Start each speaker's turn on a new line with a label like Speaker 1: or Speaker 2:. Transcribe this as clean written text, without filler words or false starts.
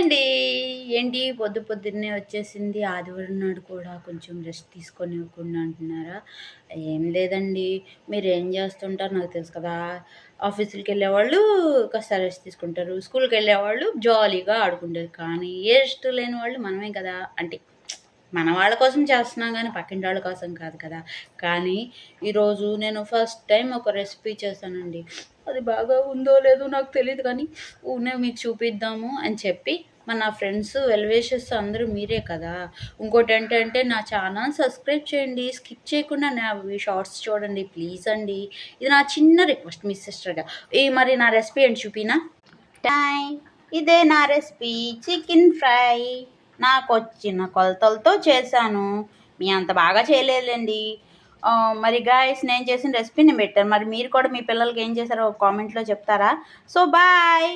Speaker 1: అండి. ఏంటి పొద్దున్నే వచ్చేసింది. ఆదివారం నాడు కూడా కొంచెం రెస్ట్ తీసుకోనివ్వకుండా అంటున్నారా? ఏం లేదండి. మీరేం చేస్తుంటారో నాకు తెలుసు కదా! ఆఫీసులకెళ్ళేవాళ్ళు కాస్త రెస్ట్ తీసుకుంటారు. స్కూల్‌కెళ్ళేవాళ్ళు జాలీగా ఆడుకుంటారు. కానీ ఏ రెస్ట్ లేని వాళ్ళు మనమే కదా! అంటే మన వాళ్ళ కోసం చేస్తున్నాం గానీ, పక్కింటోళ్ళ కోసం కాదు కదా! కానీ ఈరోజు నేను ఫస్ట్ టైమ్ ఒక రెసిపీ చేశానండి. అది బాగా ఉందో లేదో నాకు తెలీదు కానీ, ఊరినే మీకు చూపిద్దాము అని చెప్పి నా ఫ్రెండ్స్, వెల్ విషర్స్ అందరూ మీరే కదా! ఇంకోటేంటంటే నా ఛానల్ సబ్స్క్రైబ్ చేయండి. స్కిప్ చేయకుండా నావి షార్ట్స్ చూడండి ప్లీజ్ అండి. ఇది నా చిన్న రిక్వెస్ట్ మీ సిస్టర్‌గా. మరి నా రెసిపీ ఏంటి చూపినా? టాయ్! ఇదే నా రెసిపీ చికెన్ ఫ్రై. నాకొచ్చిన కొలతలతో చేశాను. మీ అంత బాగా చేయలేదులెండి. మరి గాయ్స్ నేను చేసిన రెసిపీ నేను పెట్టాను. మరి మీరు కూడా మీ పిల్లలకి ఏం చేశారో కామెంట్‌లో చెప్తారా? So bye.